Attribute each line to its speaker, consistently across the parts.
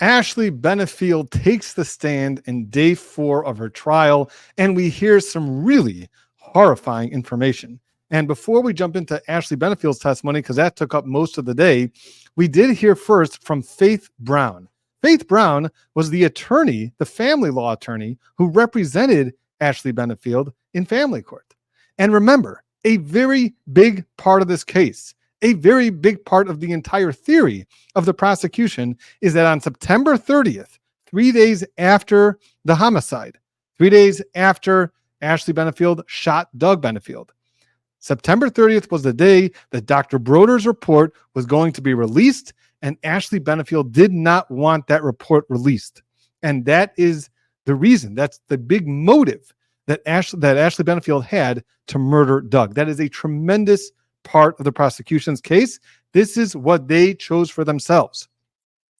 Speaker 1: Ashley Benefield takes the stand in day 4 of her trial, and we hear some really horrifying information. And before we jump into Ashley Benefield's testimony, because that took up most of the day, we did hear first from Faith Brown. Faith Brown was the attorney, the family law attorney, who represented Ashley Benefield in family court. And remember, a very big part of this case, a very big part of the entire theory of the prosecution is that on September 30th, 3 days after the homicide, 3 days after Ashley Benefield shot Doug Benefield, September 30th was the day that Dr. Broder's report was going to be released, and Ashley Benefield did not want that report released. And that is the reason, that's the big motive that Ashley Benefield had to murder Doug. That is a tremendous part of the prosecution's case. This is what they chose for themselves.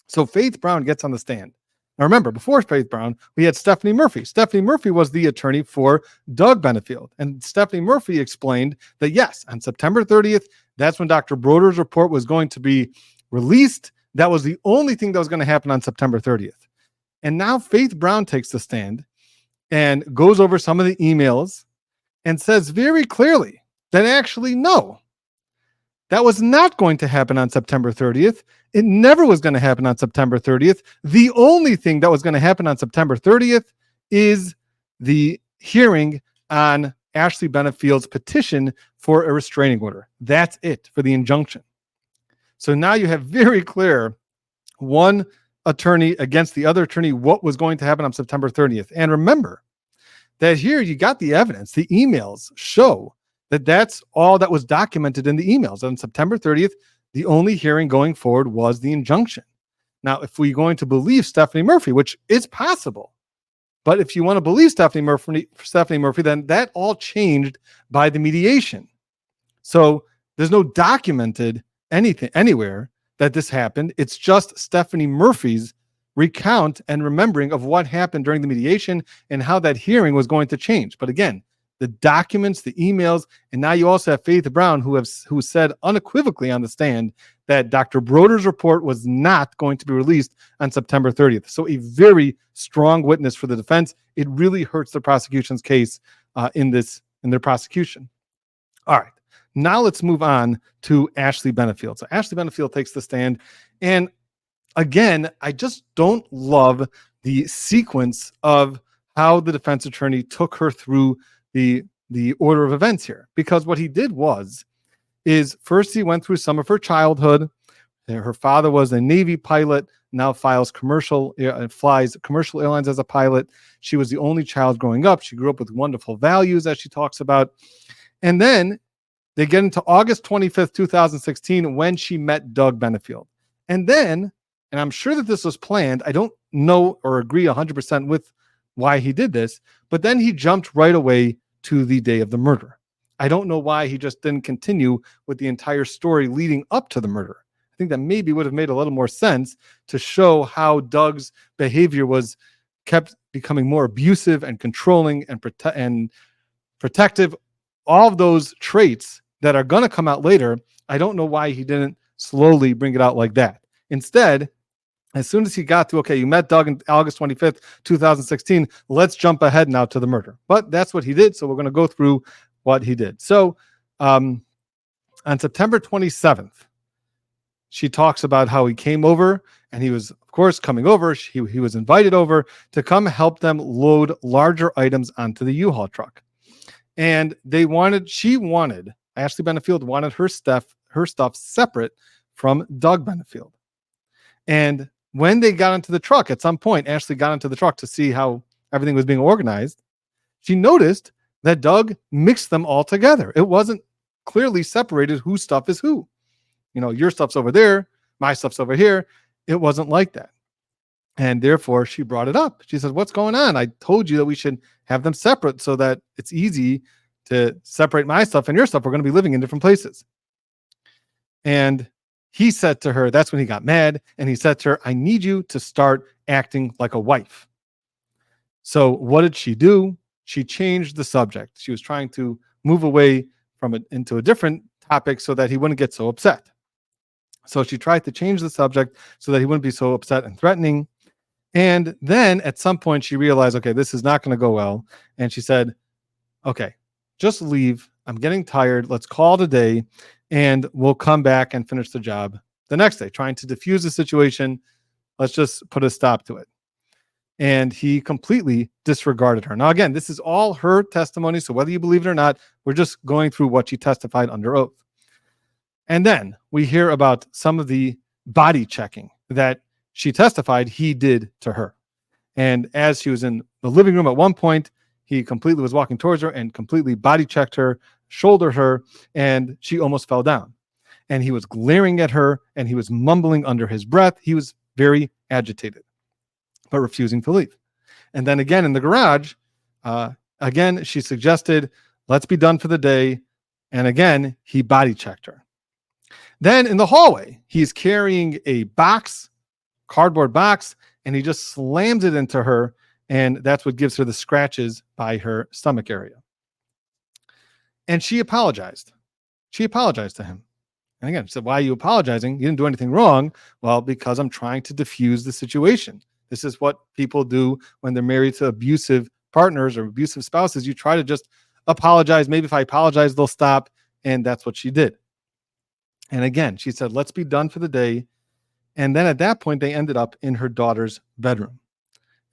Speaker 1: So Faith Brown gets on the stand. Now remember, before Faith Brown, we had Stephanie Murphy. Stephanie Murphy was the attorney for Doug Benefield. And Stephanie Murphy explained that yes, on September 30th, that's when Dr. Broder's report was going to be released. That was the only thing that was going to happen on September 30th. And now Faith Brown takes the stand and goes over some of the emails and says very clearly that actually, no, that was not going to happen on September 30th. It never was going to happen on September 30th. The only thing that was going to happen on September 30th is the hearing on Ashley Benefield's petition for a restraining order. That's it for the injunction. So now you have very clear one attorney against the other attorney what was going to happen on September 30th. And remember that here you got the evidence. The emails show that that's all that was documented in the emails. On September 30th, the only hearing going forward was the injunction. Now, if we're going to believe Stephanie Murphy, which is possible, but if you want to believe Stephanie Murphy, then that all changed by the mediation. So there's no documented anything anywhere that this happened. It's just Stephanie Murphy's recount and remembering of what happened during the mediation and how that hearing was going to change. But again, the documents, the emails, and now you also have Faith Brown who said unequivocally on the stand that Dr. Broder's report was not going to be released on September 30th. So a very strong witness for the defense. It really hurts the prosecution's case in their prosecution. All right, now let's move on to Ashley Benefield. So Ashley Benefield takes the stand, and again, I just don't love the sequence of how the defense attorney took her through the order of events here, because what he did is first he went through some of her childhood. Her father was a Navy pilot, now flies commercial airlines as a pilot. She was the only child growing up. She grew up with wonderful values, as she talks about. And then they get into August 25th, 2016, when she met Doug Benefield. And then, and I'm sure that this was planned, I don't know or agree 100% with why he did this, but then he jumped right away to the day of the murder. I don't know why he just didn't continue with the entire story leading up to the murder. I think that maybe would have made a little more sense to show how Doug's behavior kept becoming more abusive and controlling and protective. All of those traits that are going to come out later, I don't know why he didn't slowly bring it out like that. Instead, as soon as he got to, okay, you met Doug on August 25th, 2016, let's jump ahead now to the murder. But that's what he did, so we're going to go through what he did. So on September 27th, she talks about how he came over, and he was, of course, coming over. He was invited over to come help them load larger items onto the U-Haul truck. And Ashley Benefield wanted her stuff separate from Doug Benefield. And when they got into the truck, at some point, Ashley got into the truck to see how everything was being organized. She noticed that Doug mixed them all together. It wasn't clearly separated whose stuff is who. You know, your stuff's over there, my stuff's over here. It wasn't like that. And therefore, she brought it up. She said, what's going on? I told you that we should have them separate so that it's easy to separate my stuff and your stuff. We're going to be living in different places. And he said to her, that's when he got mad, and he said to her, I need you to start acting like a wife. So what did she do? She changed the subject. She was trying to move away from it into a different topic so that he wouldn't get so upset. So she tried to change the subject so that he wouldn't be so upset and threatening. And then at some point she realized, okay, this is not going to go well. And she said, okay, just leave. I'm getting tired. Let's call it a day and we'll come back and finish the job the next day, trying to diffuse the situation. Let's just put a stop to it. And he completely disregarded her. Now, again, this is all her testimony. So whether you believe it or not, we're just going through what she testified under oath. And then we hear about some of the body checking that she testified he did to her. And as she was in the living room at one point, he completely was walking towards her and completely body checked her, shouldered her, and she almost fell down. And he was glaring at her and he was mumbling under his breath. He was very agitated, but refusing to leave. And then again in the garage, again, she suggested, let's be done for the day. And again, he body checked her. Then in the hallway, he's carrying a box, cardboard box, and he just slams it into her. And that's what gives her the scratches by her stomach area. And she apologized. She apologized to him. And again, she said, why are you apologizing? You didn't do anything wrong. Well, because I'm trying to diffuse the situation. This is what people do when they're married to abusive partners or abusive spouses. You try to just apologize. Maybe if I apologize, they'll stop. And that's what she did. And again, she said, let's be done for the day. And then at that point, they ended up in her daughter's bedroom.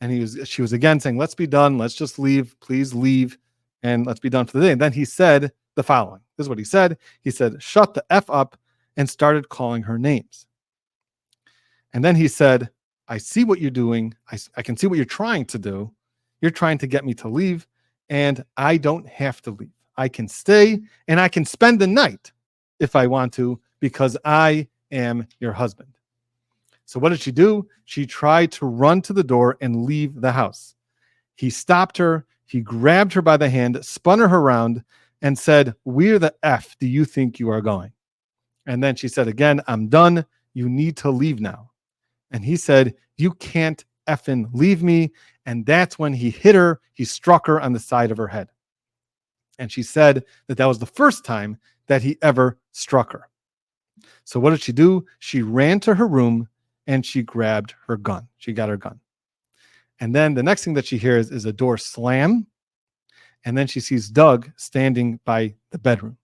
Speaker 1: And she was again saying, let's be done. Let's just leave. Please leave. And let's be done for the day. And then he said the following. This is what he said. He said, shut the F up, and started calling her names. And then he said, I see what you're doing. I can see what you're trying to do. You're trying to get me to leave. And I don't have to leave. I can stay and I can spend the night if I want to, because I am your husband. So what did she do? She tried to run to the door and leave the house. He stopped her. He grabbed her by the hand, spun her around, and said, where the F do you think you are going? And then she said again, I'm done. You need to leave now. And he said, you can't effing leave me. And that's when he hit her. He struck her on the side of her head. And she said that that was the first time that he ever struck her. So what did she do? She ran to her room and she grabbed her gun. She got her gun. And then the next thing that she hears is a door slam. And then she sees Doug standing by the bedroom.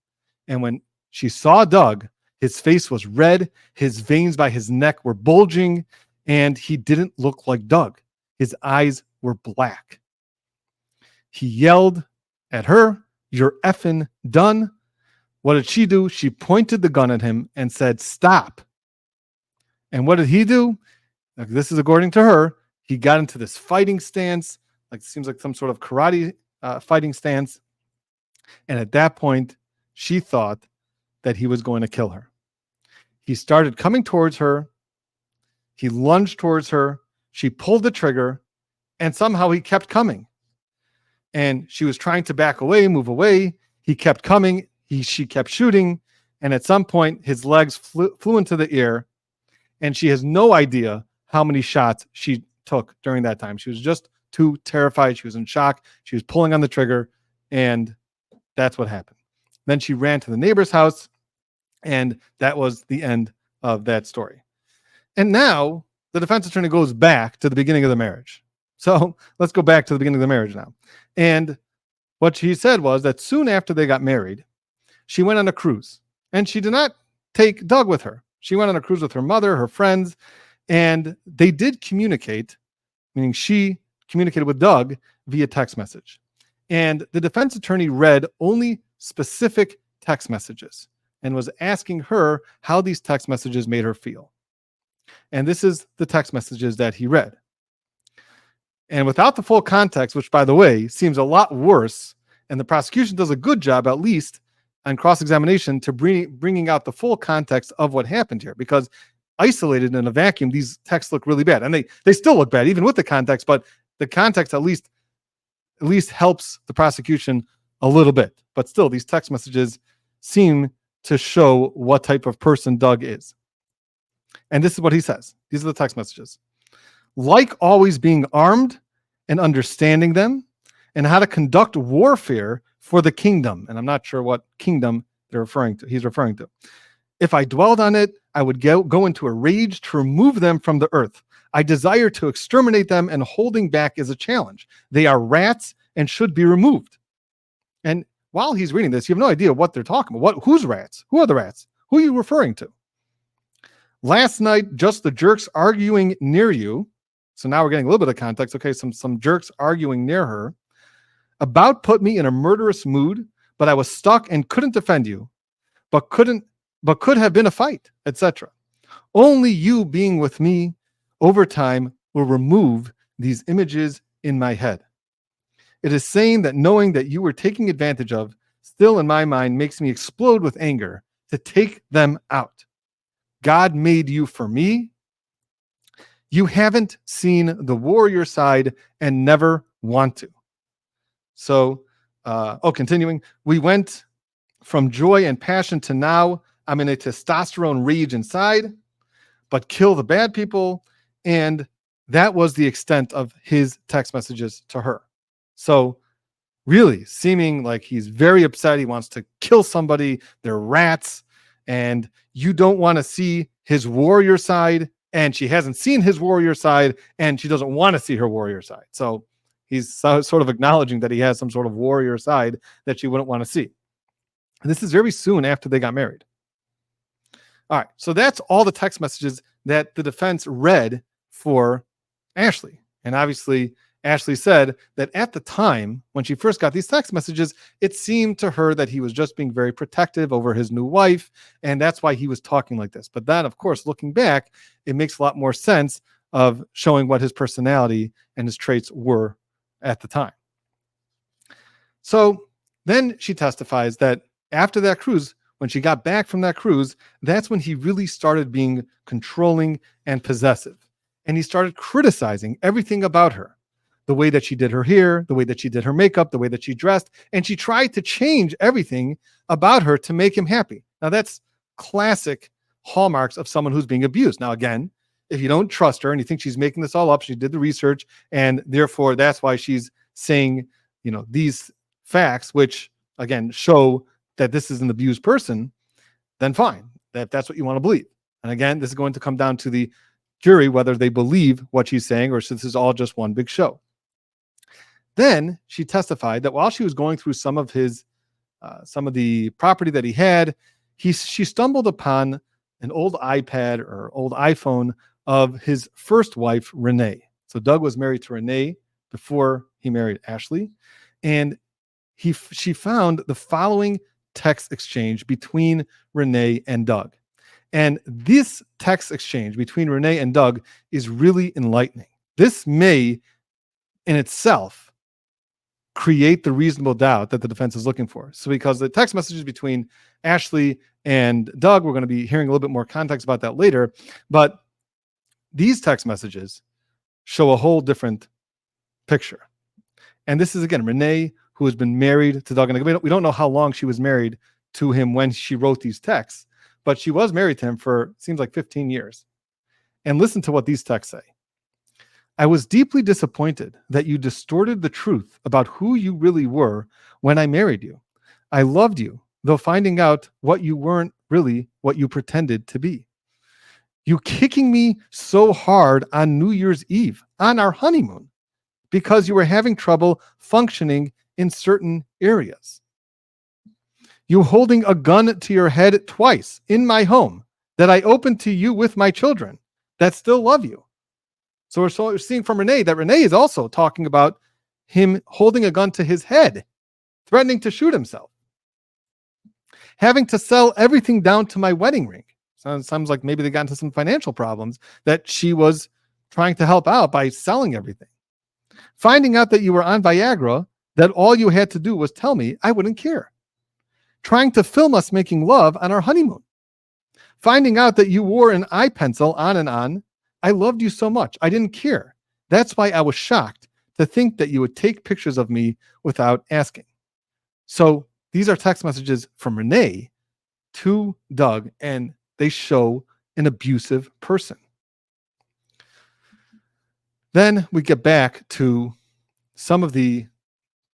Speaker 1: And when she saw Doug, his face was red. His veins by his neck were bulging. And he didn't look like Doug. His eyes were black. He yelled at her, you're effing done. What did she do? She pointed the gun at him and said, stop. And what did he do? This is according to her. He got into this fighting stance, like it seems like some sort of karate fighting stance. And at that point, she thought that he was going to kill her. He started coming towards her. He lunged towards her. She pulled the trigger, and somehow he kept coming. And she was trying to back away, move away. He kept coming. She kept shooting. And at some point, his legs flew into the air. And she has no idea how many shots she took during that time. She was just too terrified. She was in shock. She was pulling on the trigger. And that's what happened. Then she ran to the neighbor's house. And that was the end of that story. And now the defense attorney goes back to the beginning of the marriage. So let's go back to the beginning of the marriage now. And what she said was that soon after they got married, she went on a cruise. And she did not take Doug with her. She went on a cruise with her mother, her friends, and they did communicate, meaning she communicated with Doug via text message. And the defense attorney read only specific text messages and was asking her how these text messages made her feel. And this is the text messages that he read. And without the full context, which, by the way, seems a lot worse, and the prosecution does a good job, at least, on cross-examination to bringing out the full context of what happened here, because isolated in a vacuum, these texts look really bad. And they still look bad, even with the context, but the context at least helps the prosecution a little bit. But still, these text messages seem to show what type of person Doug is. And this is what he says. These are the text messages. Like always being armed and understanding them, and how to conduct warfare for the kingdom. And I'm not sure what kingdom he's referring to. If I dwelled on it, I would go into a rage to remove them from the earth. I desire to exterminate them, and holding back is a challenge. They are rats and should be removed. And while he's reading this, you have no idea what they're talking about. Whose rats? Who are the rats? Who are you referring to? Last night, just the jerks arguing near you. So now we're getting a little bit of context. Okay, some jerks arguing near her. About put me in a murderous mood, but I was stuck and couldn't defend you, but could have been a fight, etc. Only you being with me over time will remove these images in my head. It is saying that knowing that you were taking advantage of still in my mind makes me explode with anger to take them out. God made you for me. You haven't seen the warrior side and never want to. So, continuing, we went from joy and passion to now I'm in a testosterone rage inside, but kill the bad people. And that was the extent of his text messages to her. So really seeming like he's very upset. He wants to kill somebody. They're rats. And you don't want to see his warrior side. And she hasn't seen his warrior side. And she doesn't want to see her warrior side. So he's sort of acknowledging that he has some sort of warrior side that she wouldn't want to see. And this is very soon after they got married. All right, so that's all the text messages that the defense read for Ashley. And obviously, Ashley said that at the time, when she first got these text messages, it seemed to her that he was just being very protective over his new wife, and that's why he was talking like this. But that, of course, looking back, it makes a lot more sense of showing what his personality and his traits were at the time. So then she testifies that after that cruise, when she got back from that cruise, that's when he really started being controlling and possessive. And he started criticizing everything about her, the way that she did her hair, the way that she did her makeup, the way that she dressed. And she tried to change everything about her to make him happy. Now, that's classic hallmarks of someone who's being abused. Now, again, if you don't trust her and you think she's making this all up, she did the research, and therefore that's why she's saying, these facts, which, again, show that this is an abused person, then fine. That's what you want to believe. And again, this is going to come down to the jury, whether they believe what she's saying or if this is all just one big show. Then she testified that while she was going through some of the property that he had, she stumbled upon an old iPad or old iPhone of his first wife, Renee. So Doug was married to Renee before he married Ashley. And she found the following text exchange between Renee and Doug. And this text exchange between Renee and Doug is really enlightening. This may, in itself, create the reasonable doubt that the defense is looking for. So because the text messages between Ashley and Doug, we're going to be hearing a little bit more context about that later, but these text messages show a whole different picture. And this is, again, Renee, who has been married to Doug. And we don't know how long she was married to him when she wrote these texts, but she was married to him for, seems like 15 years. And listen to what these texts say. I was deeply disappointed that you distorted the truth about who you really were when I married you. I loved you, though finding out what you weren't really what you pretended to be. You kicking me so hard on New Year's Eve, on our honeymoon, because you were having trouble functioning in certain areas. You holding a gun to your head twice in my home that I opened to you with my children that still love you. So we're seeing from Renee that Renee is also talking about him holding a gun to his head, threatening to shoot himself. Having to sell everything down to my wedding ring. Sounds like maybe they got into some financial problems that she was trying to help out by selling everything. Finding out that you were on Viagra, that all you had to do was tell me, I wouldn't care. Trying to film us making love on our honeymoon. Finding out that you wore an eye pencil on and on. I loved you so much. I didn't care. That's why I was shocked to think that you would take pictures of me without asking. So these are text messages from Renee to Doug, and they show an abusive person. Then we get back to some of the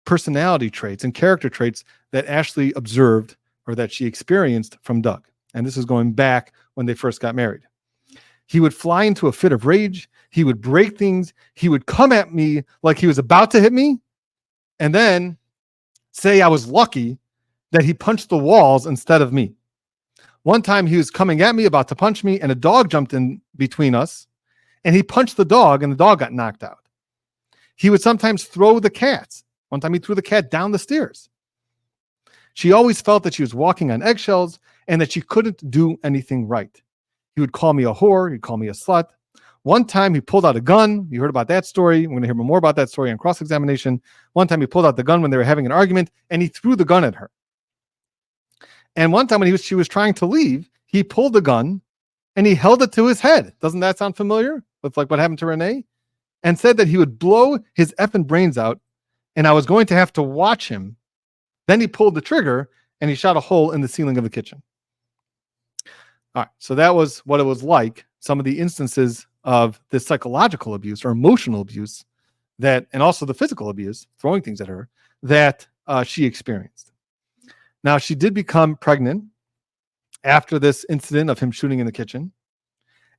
Speaker 1: personality traits and character traits that Ashley observed or that she experienced from Doug. And this is going back when they first got married. He would fly into a fit of rage. He would break things. He would come at me like he was about to hit me, and then say I was lucky that he punched the walls instead of me. One time he was coming at me, about to punch me, and a dog jumped in between us, and he punched the dog, and the dog got knocked out. He would sometimes throw the cats. One time he threw the cat down the stairs. She always felt that she was walking on eggshells and that she couldn't do anything right. He would call me a whore. He'd call me a slut. One time he pulled out a gun. You heard about that story. We're going to hear more about that story on cross-examination. One time he pulled out the gun when they were having an argument, and he threw the gun at her. And one time when she was trying to leave, he pulled the gun and he held it to his head. Doesn't that sound familiar with like what happened to Renee? And said that he would blow his effing brains out, and I was going to have to watch him. Then he pulled the trigger and he shot a hole in the ceiling of the kitchen. All right, so that was what it was like, some of the instances of this psychological abuse or emotional abuse that, and also the physical abuse, throwing things at her, that she experienced. Now, she did become pregnant after this incident of him shooting in the kitchen,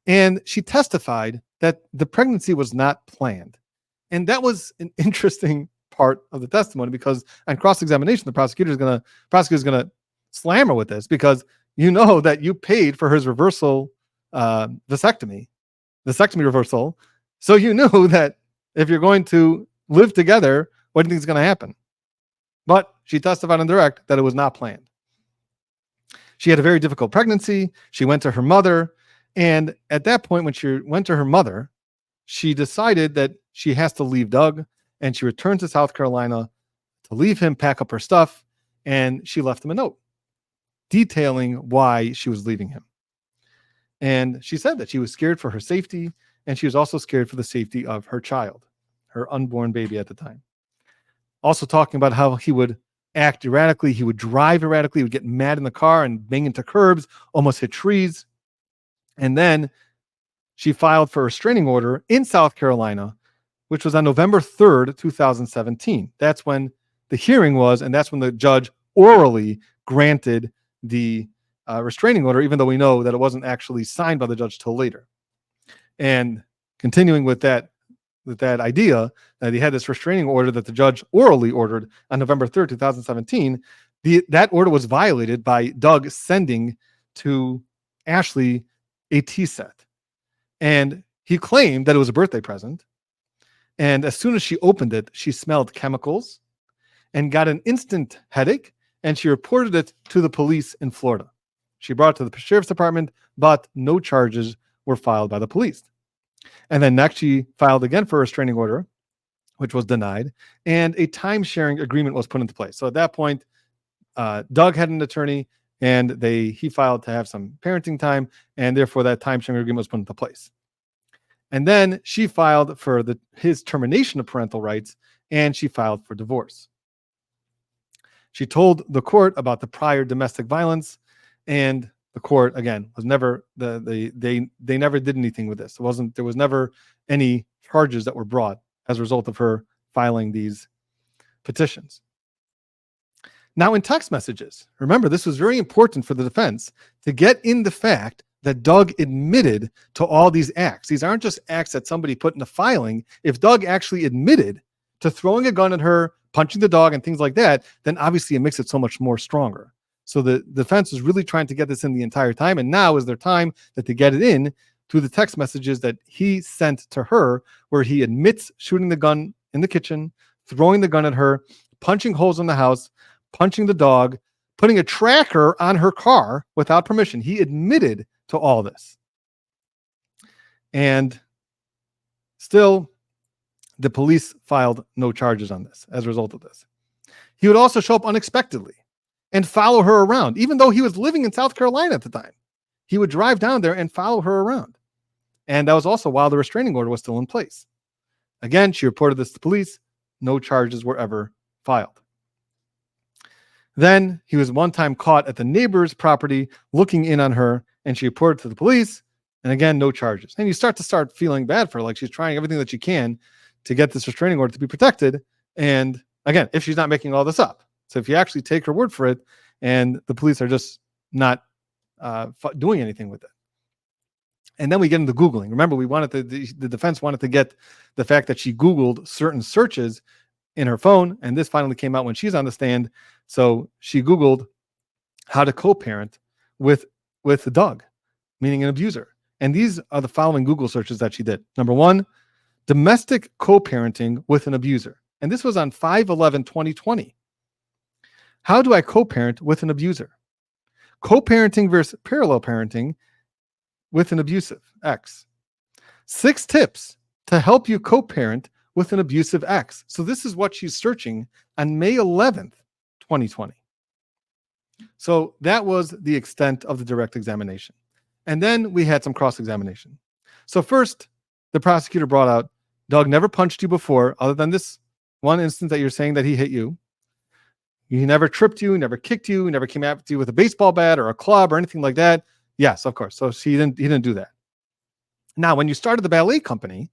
Speaker 1: and she testified that the pregnancy was not planned. And that was an interesting part of the testimony, because on cross-examination, the prosecutor is going to slam her with this, because you know that you paid for his reversal vasectomy reversal. So you knew that if you're going to live together, what do you think is going to happen? But she testified on direct that it was not planned. She had a very difficult pregnancy. She went to her mother. And at that point, when she went to her mother, she decided that she has to leave Doug. And she returned to South Carolina to leave him, pack up her stuff. And she left him a note detailing why she was leaving him. And she said that she was scared for her safety, and she was also scared for the safety of her child, her unborn baby at the time. Also talking about how he would act erratically, he would drive erratically, he would get mad in the car and bang into curbs, almost hit trees. And then she filed for a restraining order in South Carolina, which was on November 3rd, 2017. That's when the hearing was, and that's when the judge orally granted the restraining order, even though we know that it wasn't actually signed by the judge till later. And continuing with that idea that he had this restraining order that the judge orally ordered on November 3rd, 2017, that order was violated by Doug sending to Ashley a tea set. And he claimed that it was a birthday present. And as soon as she opened it, she smelled chemicals and got an instant headache, and she reported it to the police in Florida. She brought it to the sheriff's department, but no charges were filed by the police. And then next, she filed again for a restraining order, which was denied, and a time-sharing agreement was put into place. So at that point, Doug had an attorney, and he filed to have some parenting time, and therefore that time-sharing agreement was put into place. And then she filed for his termination of parental rights, and she filed for divorce. She told the court about the prior domestic violence, and the court, again, was never they never did anything with this. There was never any charges that were brought as a result of her filing these petitions. Now, in text messages, remember, this was very important for the defense to get in the fact that Doug admitted to all these acts. These aren't just acts that somebody put in the filing. If Doug actually admitted to throwing a gun at her, punching the dog, and things like that, then obviously it makes it so much more stronger. So the defense was really trying to get this in the entire time, and now is their time that they get it in through the text messages that he sent to her, where he admits shooting the gun in the kitchen, throwing the gun at her, punching holes in the house, punching the dog, putting a tracker on her car without permission. He admitted to all this. And still, the police filed no charges on this as a result of this. He would also show up unexpectedly and follow her around, even though he was living in South Carolina at the time. He would drive down there and follow her around. And that was also while the restraining order was still in place. Again, she reported this to police. No charges were ever filed. Then he was one time caught at the neighbor's property looking in on her, and she reported to the police. And again, no charges. And you start feeling bad for her, like she's trying everything that she can to get this restraining order to be protected. And again, if she's not making all this up. So if you actually take her word for it, and the police are just not doing anything with it. And then we get into Googling. Remember, the defense wanted to get the fact that she Googled certain searches in her phone, and this finally came out when she's on the stand. So she Googled how to co-parent with Doug, meaning an abuser. And these are the following Google searches that she did. Number 1, domestic co-parenting with an abuser. And this was on 5/11/2020. How do I co-parent with an abuser? Co-parenting versus parallel parenting with an abusive ex. 6 tips to help you co-parent with an abusive ex. So this is what she's searching on May 11th, 2020. So that was the extent of the direct examination. And then we had some cross-examination. So first, the prosecutor brought out, Doug never punched you before, other than this one instance that you're saying that he hit you. He never tripped you, never kicked you, never came after you with a baseball bat or a club or anything like that. Yes, of course. So he didn't do that. Now, when you started the ballet company,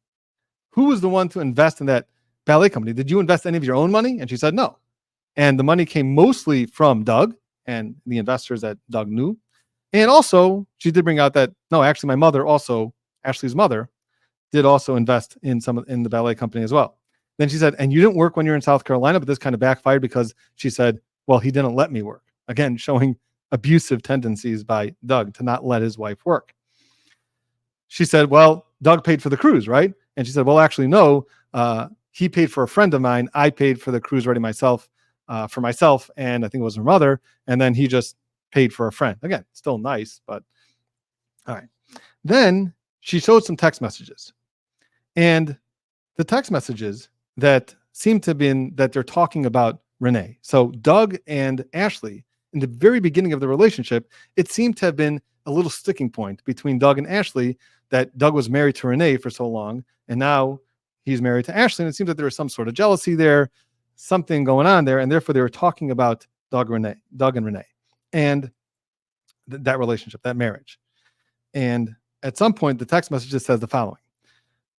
Speaker 1: who was the one to invest in that ballet company? Did you invest any of your own money? And she said no. And the money came mostly from Doug and the investors that Doug knew. And also, she did bring out that, no, actually, my mother also, Ashley's mother, did also invest in the ballet company as well. Then she said, and you didn't work when you were in South Carolina, but this kind of backfired because she said, well, he didn't let me work. Again, showing abusive tendencies by Doug to not let his wife work. She said, well, Doug paid for the cruise, right? And she said, well, actually, no, he paid for a friend of mine. I paid for the cruise ready myself, for myself, and I think it was her mother. And then he just paid for a friend. Again, still nice, but all right. Then she showed some text messages. And the text messages that seem to have been that they're talking about Renee. So Doug and Ashley, in the very beginning of the relationship, it seemed to have been a little sticking point between Doug and Ashley, that Doug was married to Renee for so long, and now he's married to Ashley. And it seems that there was some sort of jealousy there, something going on there, and therefore they were talking about Doug and Renee, and that relationship, that marriage. And at some point, the text message just says the following.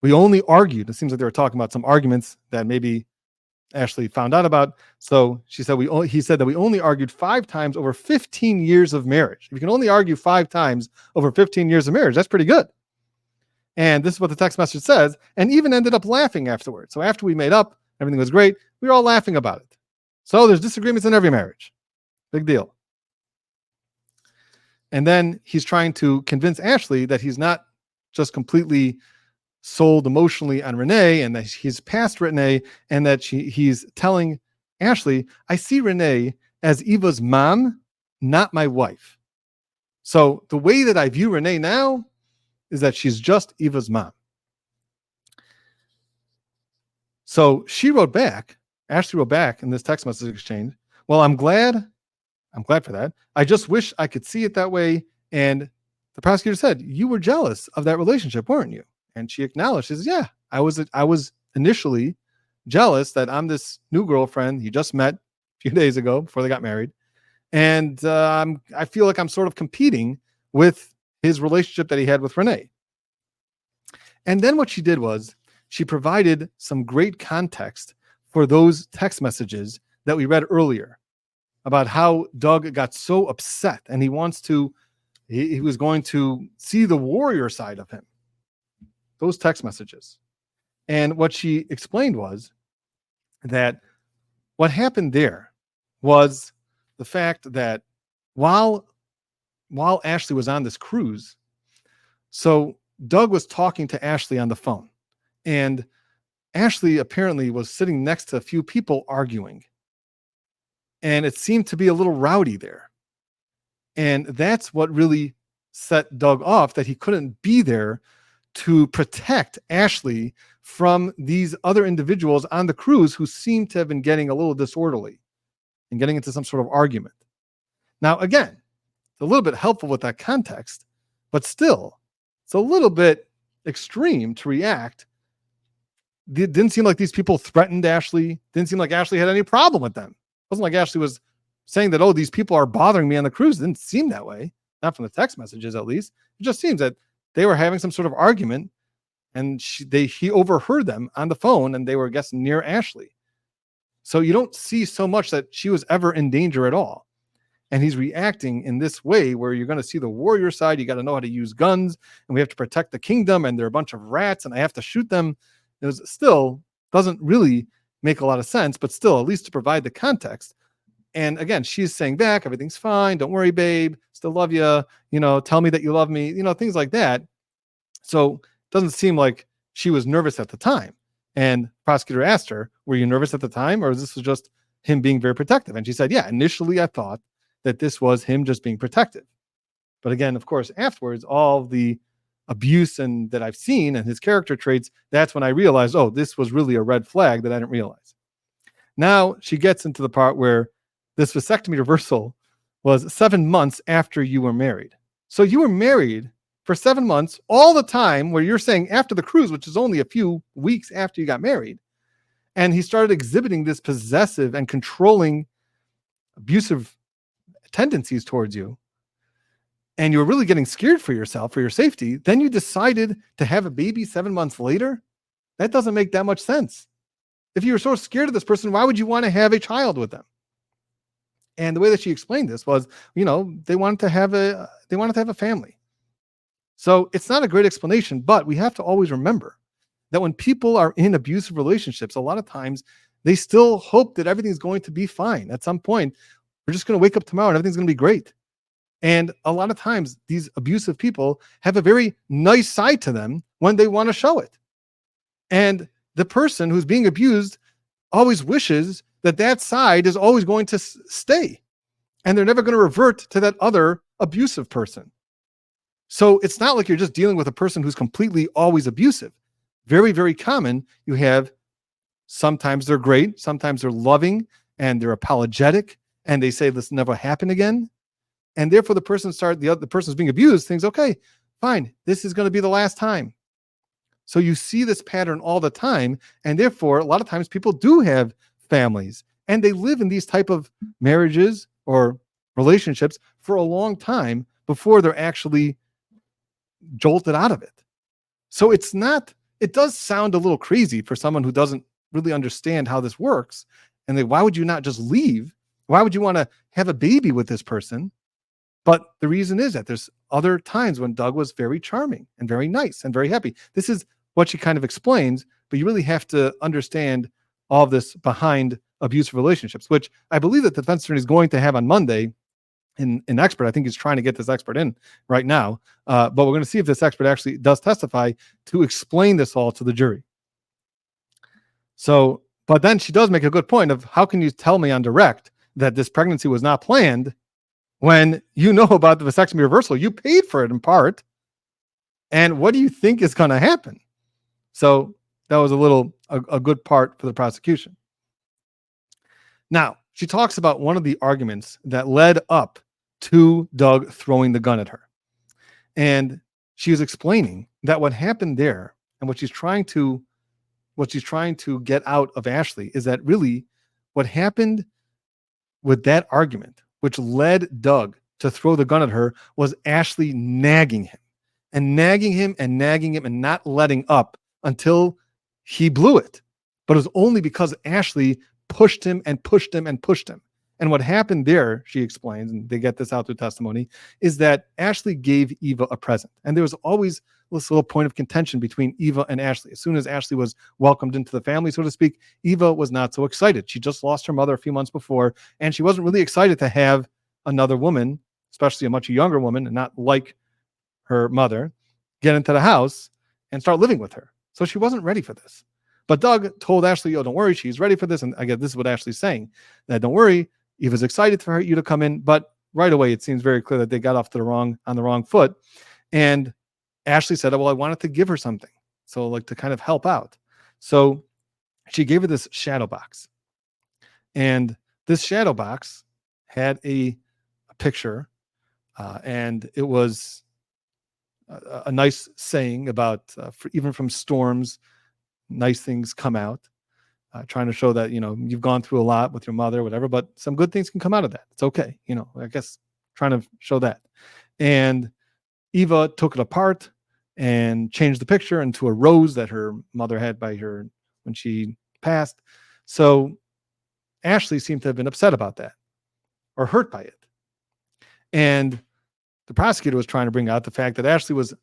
Speaker 1: We only argued. It seems like they were talking about some arguments that maybe Ashley found out about. So he said that we only argued 5 times over 15 years of marriage. If you can only argue 5 times over 15 years of marriage, that's pretty good. And this is what the text message says, and even ended up laughing afterwards. So after we made up, everything was great. We were all laughing about it. So there's disagreements in every marriage. Big deal. And then he's trying to convince Ashley that he's not just completely sold emotionally on Renee, and that he's past Renee, and that he's telling Ashley, I see Renee as Eva's mom, not my wife. So the way that I view Renee now is that she's just Eva's mom. So Ashley wrote back in this text message exchange, well, I'm glad for that. I just wish I could see it that way. And the prosecutor said, you were jealous of that relationship, weren't you? And she acknowledged, she says, yeah, I was initially jealous that I'm this new girlfriend he just met a few days ago before they got married. And I feel like I'm sort of competing with his relationship that he had with Renee. And then what she did was she provided some great context for those text messages that we read earlier about how Doug got so upset and he was going to see the warrior side of him. Those text messages. And what she explained was that what happened there was the fact that while Ashley was on this cruise, so Doug was talking to Ashley on the phone, and Ashley apparently was sitting next to a few people arguing, and it seemed to be a little rowdy there. And that's what really set Doug off, that he couldn't be there to protect Ashley from these other individuals on the cruise who seemed to have been getting a little disorderly and getting into some sort of argument. Now, again, it's a little bit helpful with that context, but still, it's a little bit extreme to react. It didn't seem like these people threatened Ashley. Didn't seem like Ashley had any problem with them. It wasn't like Ashley was saying that, oh, these people are bothering me on the cruise. It didn't seem that way. Not from the text messages, at least. It just seems that they were having some sort of argument, and he overheard them on the phone, and they were, I guess, near Ashley. So you don't see so much that she was ever in danger at all. and he's reacting in this way where you're going to see the warrior side. You got to know how to use guns, and we have to protect the kingdom, and they're a bunch of rats, and I have to shoot them. It was still doesn't really make a lot of sense, but still, at least to provide the context. And again, she's saying back, everything's fine. Don't worry, babe. Still love you. Tell me that you love me, things like that. So it doesn't seem like she was nervous at the time. And prosecutor asked her, were you nervous at the time, or this was just him being very protective? And she said, yeah, initially I thought that this was him just being protective. But again, of course, afterwards, all the abuse and that I've seen and his character traits, that's when I realized, oh, this was really a red flag that I didn't realize. Now she gets into the part where this vasectomy reversal was 7 months after you were married. So you were married for 7 months, all the time where you're saying after the cruise, which is only a few weeks after you got married. And he started exhibiting this possessive and controlling abusive tendencies towards you. And you were really getting scared for yourself, for your safety. Then you decided to have a baby 7 months later. That doesn't make that much sense. If you were so scared of this person, why would you want to have a child with them? And the way that she explained this was, they wanted to have a family. So it's not a great explanation, but we have to always remember that when people are in abusive relationships, a lot of times they still hope that everything's going to be fine. At some point, we're just going to wake up tomorrow and everything's going to be great. And a lot of times these abusive people have a very nice side to them when they want to show it. And the person who's being abused always wishes that side is always going to stay. And they're never going to revert to that other abusive person. So it's not like you're just dealing with a person who's completely always abusive. Very, very common. You have sometimes they're great, sometimes they're loving, and they're apologetic, and they say this never happen again. And therefore the person who's being abused thinks, okay, fine, this is going to be the last time. So you see this pattern all the time, and therefore a lot of times people do have families and they live in these type of marriages or relationships for a long time before they're actually jolted out of it. So it does sound a little crazy for someone who doesn't really understand how this works. And why would you not just leave? Why would you want to have a baby with this person? But the reason is that there's other times when Doug was very charming and very nice and very happy. This is what she kind of explains, but you really have to understand all of this behind abusive relationships, which I believe that the defense attorney is going to have on Monday in an expert. I think he's trying to get this expert in right now, but we're going to see if this expert actually does testify to explain this all to the jury. So, but then she does make a good point of how can you tell me on direct that this pregnancy was not planned when you know about the vasectomy reversal? You paid for it in part. And what do you think is going to happen? So that was a good part for the prosecution. Now, she talks about one of the arguments that led up to Doug throwing the gun at her. And she was explaining that what happened there and what she's trying to get out of Ashley is that really what happened with that argument, which led Doug to throw the gun at her, was Ashley nagging him and nagging him and nagging him and not letting up until he blew it. But it was only because Ashley pushed him and pushed him and pushed him. And what happened there, she explains, and they get this out through testimony, is that Ashley gave Eva a present. And there was always this little point of contention between Eva and Ashley. As soon as Ashley was welcomed into the family, so to speak, Eva was not so excited. She just lost her mother a few months before, and she wasn't really excited to have another woman, especially a much younger woman and not like her mother, get into the house and start living with her. So she wasn't ready for this. But Doug told Ashley, oh, don't worry, she's ready for this. And I guess this is what Ashley's saying, that don't worry, Eva's excited for you to come in. But right away, it seems very clear that they got off on the wrong foot. And Ashley said, well, I wanted to give her something. So like to kind of help out. So she gave her this shadow box. And this shadow box had a picture. And it was a nice saying about even from storms, nice things come out, trying to show that, you've gone through a lot with your mother, whatever, but some good things can come out of that. It's okay. I guess trying to show that. And Eva took it apart and changed the picture into a rose that her mother had by her when she passed. So Ashley seemed to have been upset about that or hurt by it. And the prosecutor was trying to bring out the fact that Ashley was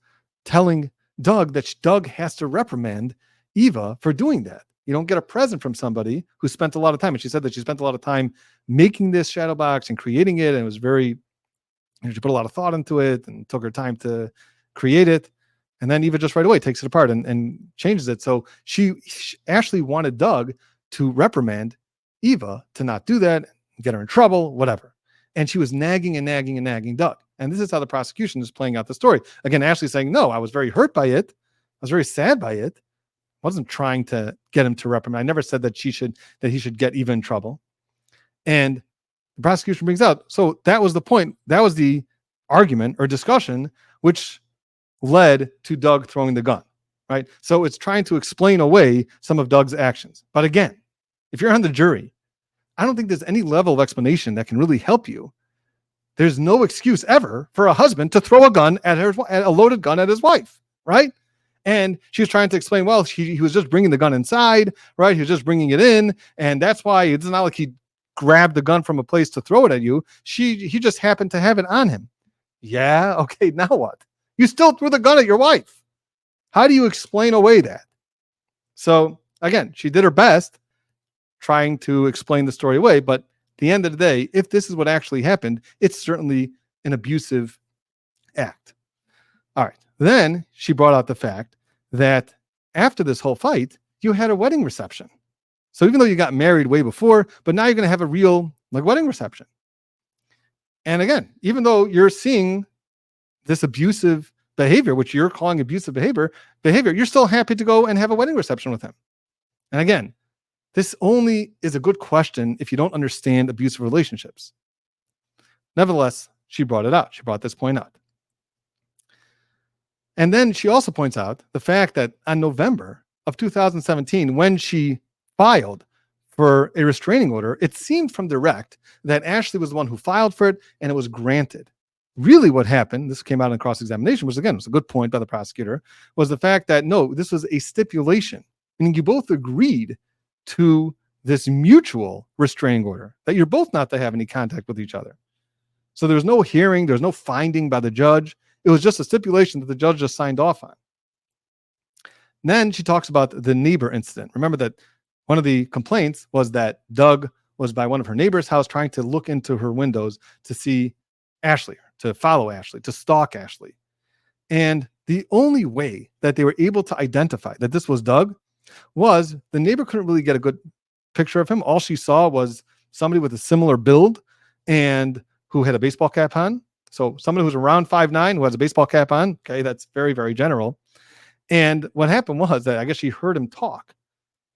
Speaker 1: telling Doug that Doug has to reprimand Eva for doing that. You don't get a present from somebody who spent a lot of time. And she said that she spent a lot of time making this shadow box and creating it. And it was very, she put a lot of thought into it and took her time to create it. And then Eva just right away takes it apart and changes it. So Ashley wanted Doug to reprimand Eva to not do that, get her in trouble, whatever. And she was nagging Doug. And this is how the prosecution is playing out the story. Again, Ashley's saying, no, I was very hurt by it. I was very sad by it. I wasn't trying to get him to reprimand. I never said that he should get Eva in trouble. And the prosecution brings out, so that was the point. That was the argument or discussion, which led to Doug throwing the gun, right? So it's trying to explain away some of Doug's actions. But again, if you're on the jury, I don't think there's any level of explanation that can really help you. There's no excuse ever for a husband to throw a loaded gun at his wife, right? And she was trying to explain, well, he was just bringing the gun inside, right? He was just bringing it in. And that's why it's not like he grabbed the gun from a place to throw it at you. He just happened to have it on him. Yeah. Okay. Now what? You still threw the gun at your wife. How do you explain away that? So again, she did her best trying to explain the story away. But at the end of the day, if this is what actually happened, it's certainly an abusive act. All right. Then she brought out the fact that after this whole fight, you had a wedding reception. So even though you got married way before, but now you're going to have a real wedding reception. And again, even though you're seeing this abusive behavior, which you're calling abusive behavior, you're still happy to go and have a wedding reception with him. And again, this only is a good question if you don't understand abusive relationships. Nevertheless, she brought it out. She brought this point out. And then she also points out the fact that on November of 2017, when she filed for a restraining order, it seemed from direct that Ashley was the one who filed for it and it was granted. Really what happened, this came out in cross-examination, which again was a good point by the prosecutor, was the fact that no, this was a stipulation. Meaning you both agreed to this mutual restraining order, that you're both not to have any contact with each other. So there was no hearing, there was no finding by the judge. It was just a stipulation that the judge just signed off on. Then she talks about the neighbor incident. Remember that one of the complaints was that Doug was by one of her neighbor's house trying to look into her windows to see Ashley, to follow Ashley, to stalk Ashley. And the only way that they were able to identify that this was Doug was the neighbor couldn't really get a good picture of him. All she saw was somebody with a similar build and who had a baseball cap on. So somebody who's around 5'9" who has a baseball cap on. Okay, that's very, very general. And what happened was that I guess she heard him talk.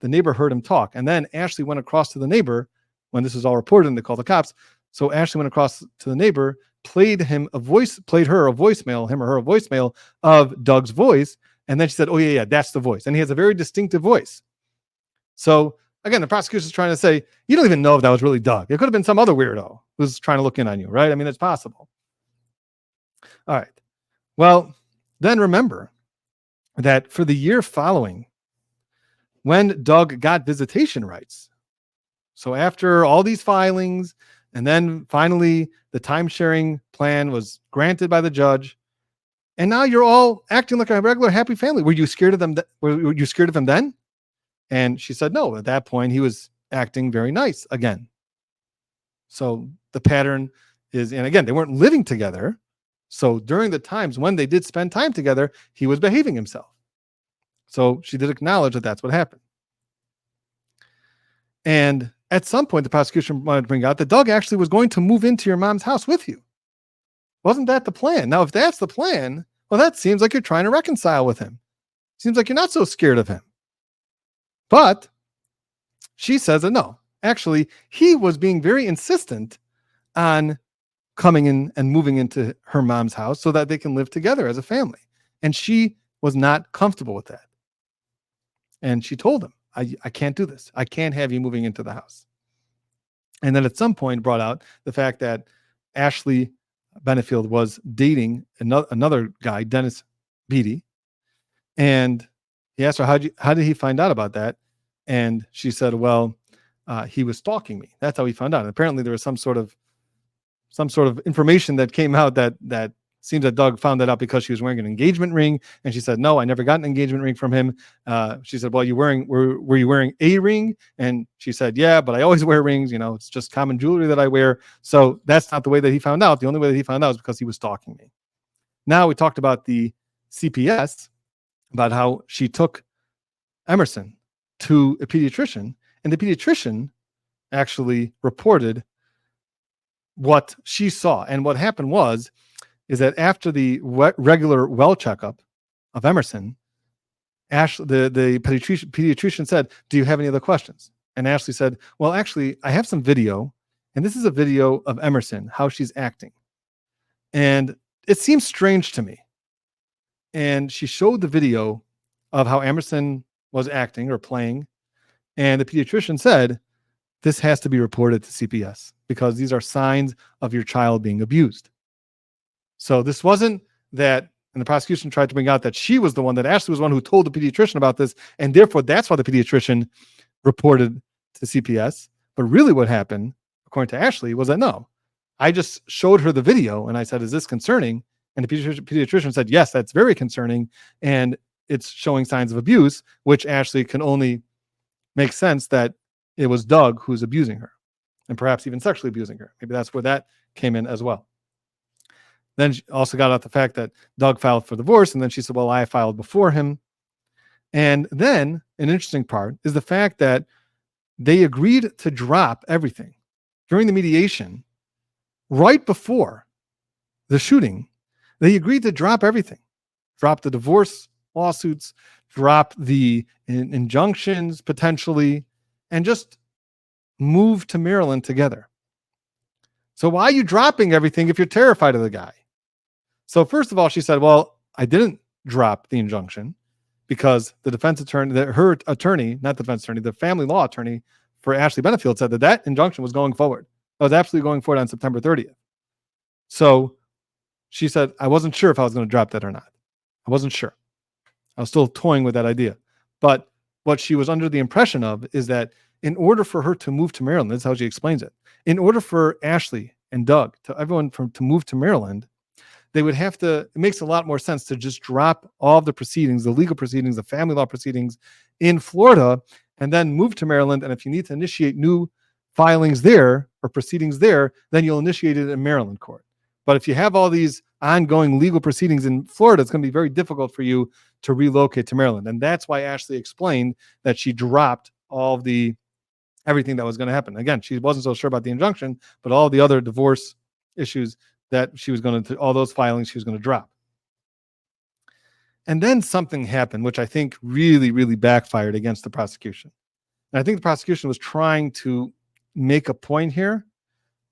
Speaker 1: The neighbor heard him talk. And then Ashley went across to the neighbor when this was all reported and they called the cops. So Ashley went across to the neighbor, played her a voicemail of Doug's voice. And then she said, oh yeah, that's the voice. And he has a very distinctive voice. So again, the prosecution is trying to say, you don't even know if that was really Doug. It could have been some other weirdo who's trying to look in on you, right? I mean, it's possible. All right. Well, then remember that for the year following, when Doug got visitation rights, so after all these filings, and then finally the time-sharing plan was granted by the judge, and now you're all acting like a regular happy family. Were you scared of them? Were you scared of him then? And she said, no, at that point, he was acting very nice again. So the pattern is, and again, they weren't living together. So during the times when they did spend time together, he was behaving himself. So she did acknowledge that that's what happened. And at some point, the prosecution wanted to bring out that Doug actually was going to move into your mom's house with you. Wasn't that the plan? Now, if that's the plan, well, that seems like you're trying to reconcile with him. Seems like you're not so scared of him. But she says that no, actually, he was being very insistent on coming in and moving into her mom's house so that they can live together as a family. And she was not comfortable with that. And she told him, I can't do this. I can't have you moving into the house. And then at some point brought out the fact that Ashley Benefield was dating another guy, Dennis Beatty. And he asked her, how did he find out about that? And she said, well, he was stalking me. That's how he found out. And apparently there was some sort of some sort of information that came out that seems that Doug found that out because she was wearing an engagement ring, and she said, "No, I never got an engagement ring from him." She said, "Well, were you wearing a ring?" And she said, "Yeah, but I always wear rings. It's just common jewelry that I wear." So that's not the way that he found out. The only way that he found out is because he was stalking me. Now we talked about the CPS, about how she took Emerson to a pediatrician, and the pediatrician actually reported what she saw. And what happened is that after the regular well checkup of Emerson, the pediatrician said, "Do you have any other questions?" And Ashley said, "Well, actually, I have some video, and this is a video of Emerson, how she's acting. And it seems strange to me." And she showed the video of how Emerson was acting or playing. And the pediatrician said, "This has to be reported to CPS because these are signs of your child being abused." So this wasn't that, and the prosecution tried to bring out that she was the one, that Ashley was the one who told the pediatrician about this, and therefore that's why the pediatrician reported to CPS. But really what happened, according to Ashley, was that no, I just showed her the video and I said, "Is this concerning?" And the pediatrician said, "Yes, that's very concerning, and it's showing signs of abuse," which Ashley can only make sense that it was Doug who's abusing her, and perhaps even sexually abusing her. Maybe that's where that came in as well. Then she also got out the fact that Doug filed for divorce, and then she said, "Well, I filed before him." And then an interesting part is the fact that they agreed to drop everything during the mediation. Right before the shooting, they agreed to drop everything, drop the divorce lawsuits, drop the injunctions potentially, and just move to Maryland together. So why are you dropping everything if you're terrified of the guy? So first of all, she said, "Well, I didn't drop the injunction because the defense attorney, her attorney, not the defense attorney, the family law attorney for Ashley Benefield said that injunction was going forward. That was absolutely going forward on September 30th. So she said, I wasn't sure if I was going to drop that or not. I wasn't sure. I was still toying with that idea. But what she was under the impression of is that in order for her to move to Maryland, that's how she explains it. In order for Ashley and Doug, to move to Maryland, they would have to, it makes a lot more sense to just drop all of the proceedings, the legal proceedings, the family law proceedings in Florida, and then move to Maryland. And if you need to initiate new filings there or proceedings there, then you'll initiate it in Maryland court. But if you have all these ongoing legal proceedings in Florida, it's going to be very difficult for you to relocate to Maryland. And that's why Ashley explained that she dropped all of everything that was going to happen. Again, she wasn't so sure about the injunction, but all the other divorce issues that she was going to, all those filings she was going to drop. And then something happened, which I think really, really backfired against the prosecution. And I think the prosecution was trying to make a point here,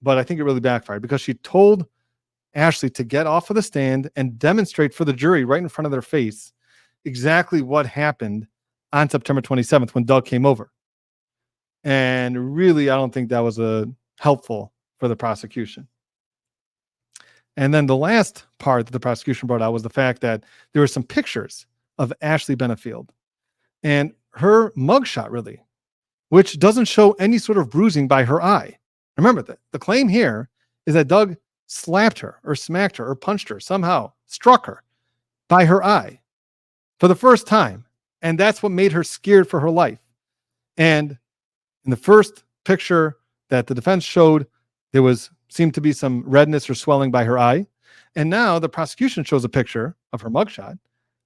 Speaker 1: but I think it really backfired because she told Ashley to get off of the stand and demonstrate for the jury right in front of their face exactly what happened on September 27th when Doug came over. And really, I don't think that was helpful for the prosecution. And then the last part that the prosecution brought out was the fact that there were some pictures of Ashley Benefield and her mugshot, really, which doesn't show any sort of bruising by her eye. Remember that the claim here is that Doug slapped her or smacked her or punched her, somehow struck her by her eye for the first time. And that's what made her scared for her life. And in the first picture that the defense showed, there seemed to be some redness or swelling by her eye. And now the prosecution shows a picture of her mugshot,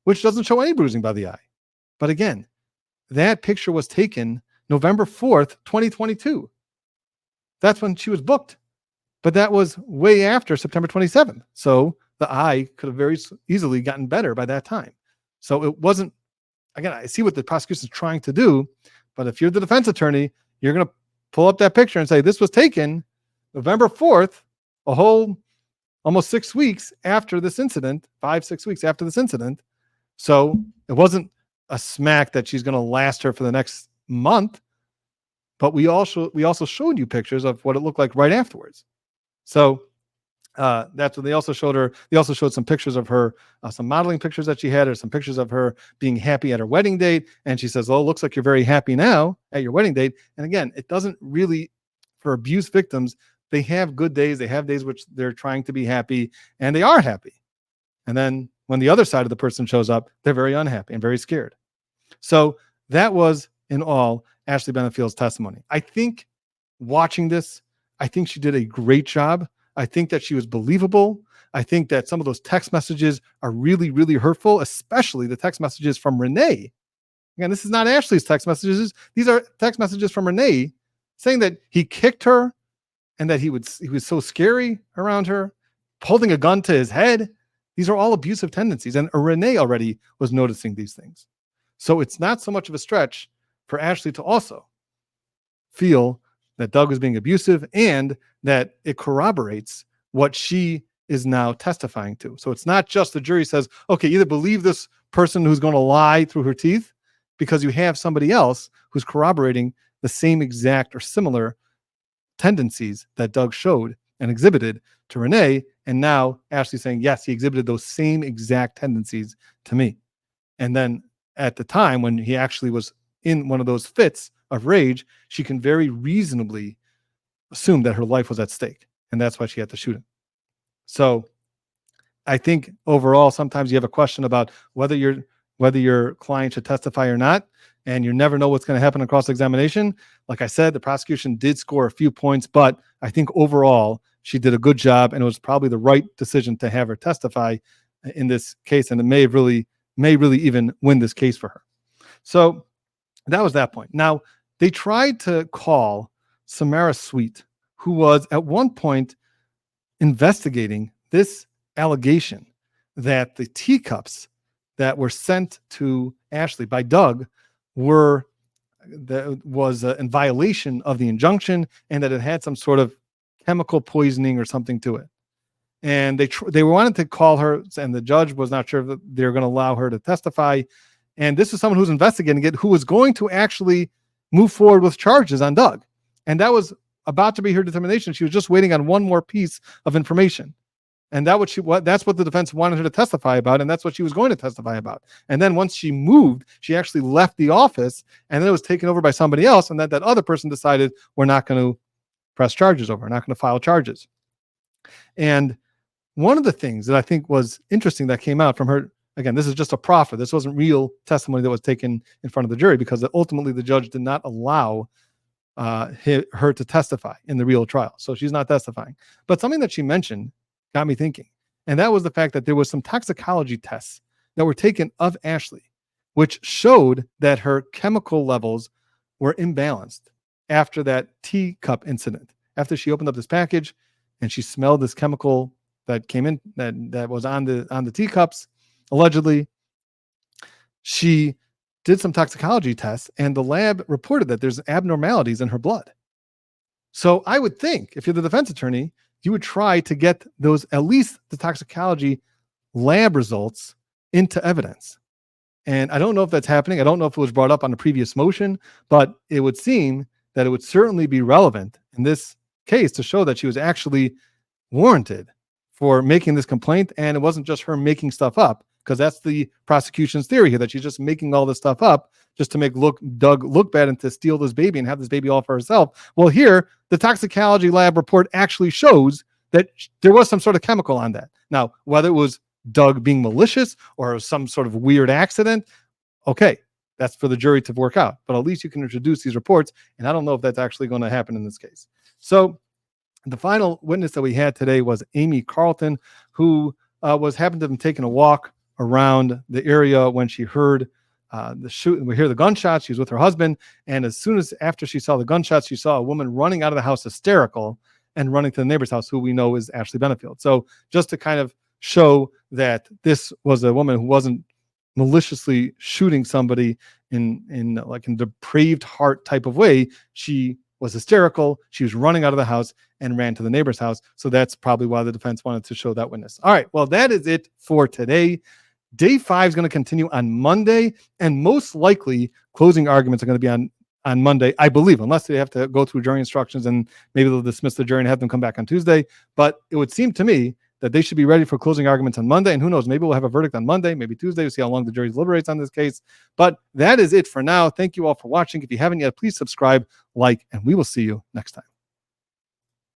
Speaker 1: which doesn't show any bruising by the eye. But again, that picture was taken November 4th, 2022. That's when she was booked. But that was way after September 27th. So the eye could have very easily gotten better by that time. So it wasn't, again, I see what the prosecution is trying to do, but if you're the defense attorney, you're going to pull up that picture and say, this was taken November 4th, a whole almost 6 weeks after this incident, 5-6 weeks after this incident. So it wasn't a smack that she's going to last her for the next month, but we also showed you pictures of what it looked like right afterwards. So that's what they also showed her. They also showed some pictures of her, some modeling pictures that she had, or some pictures of her being happy at her wedding date. And she says, "Oh, it looks like you're very happy now at your wedding date." And again, it doesn't really, for abuse victims, they have good days. They have days which they're trying to be happy, and they are happy. And then when the other side of the person shows up, they're very unhappy and very scared. So that was, in all, Ashley Benefield's testimony. I think watching this, I think she did a great job. I think that she was believable. I think that some of those text messages are really, really hurtful, especially the text messages from Renee. Again, this is not Ashley's text messages. These are text messages from Renee saying that he kicked her and that he was so scary around her, holding a gun to his head. These are all abusive tendencies. And Renee already was noticing these things. So it's not so much of a stretch for Ashley to also feel that Doug was being abusive and that it corroborates what she is now testifying to. So it's not just the jury says, okay, either believe this person who's going to lie through her teeth, because you have somebody else who's corroborating the same exact or similar tendencies that Doug showed and exhibited to Renee. And now Ashley's saying, yes, he exhibited those same exact tendencies to me. And then at the time when he actually was in one of those fits of rage, she can very reasonably assume that her life was at stake. And that's why she had to shoot him. So I think overall, sometimes you have a question about whether your client should testify or not, and you never know what's going to happen in cross-examination. Like I said, the prosecution did score a few points, but I think overall she did a good job, and it was probably the right decision to have her testify in this case, and it may really even win this case for her. So that was that point. Now, they tried to call Samara Sweet, who was at one point investigating this allegation that the teacups that were sent to Ashley by Doug was in violation of the injunction, and that it had some sort of chemical poisoning or something to it. And they wanted to call her, and the judge was not sure if they were going to allow her to testify. And this is someone who's investigating it, who was going to actually move forward with charges on Doug. And that was about to be her determination. She was just waiting on one more piece of information. And that's what the defense wanted her to testify about, and that's what she was going to testify about. And then once she moved, she actually left the office, and then it was taken over by somebody else, and that other person decided, we're not going to press charges over, we're not going to file charges. And one of the things that I think was interesting that came out from her, again, this is just a proffer. This wasn't real testimony that was taken in front of the jury, because ultimately the judge did not allow her to testify in the real trial. So she's not testifying. But something that she mentioned got me thinking. And that was the fact that there was some toxicology tests that were taken of Ashley, which showed that her chemical levels were imbalanced after that teacup incident. After she opened up this package and she smelled this chemical that came in, that was on the teacups, allegedly, she did some toxicology tests, and the lab reported that there's abnormalities in her blood. So I would think, if you're the defense attorney, you would try to get those, at least the toxicology lab results, into evidence. And I don't know if that's happening. I don't know if it was brought up on the previous motion, but it would seem that it would certainly be relevant in this case to show that she was actually warranted for making this complaint. And it wasn't just her making stuff up, because that's the prosecution's theory here, that she's just making all this stuff up just to make Doug look bad and to steal this baby and have this baby all for herself. Well, here, the toxicology lab report actually shows that there was some sort of chemical on that. Now, whether it was Doug being malicious or some sort of weird accident, okay, that's for the jury to work out. But at least you can introduce these reports, and I don't know if that's actually going to happen in this case. So the final witness that we had today was Amy Carlton, who happened to have been taking a walk around the area when she heard the shoot. We hear the gunshots. She was with her husband, and after she saw the gunshots, she saw a woman running out of the house hysterical and running to the neighbor's house, who we know is Ashley Benefield. So just to kind of show that this was a woman who wasn't maliciously shooting somebody in depraved heart type of way. She was hysterical. She was running out of the house and ran to the neighbor's house. So that's probably why the defense wanted to show that witness. All right. Well, that is it for today. Day 5 is going to continue on Monday, and most likely closing arguments are going to be on Monday, I believe, unless they have to go through jury instructions and maybe they'll dismiss the jury and have them come back on Tuesday. But it would seem to me that they should be ready for closing arguments on Monday. And who knows, maybe we'll have a verdict on Monday, maybe Tuesday. We'll see how long the jury deliberates on this case. But that is it for now. Thank you all for watching. If you haven't yet, please subscribe, like, and we will see you next time.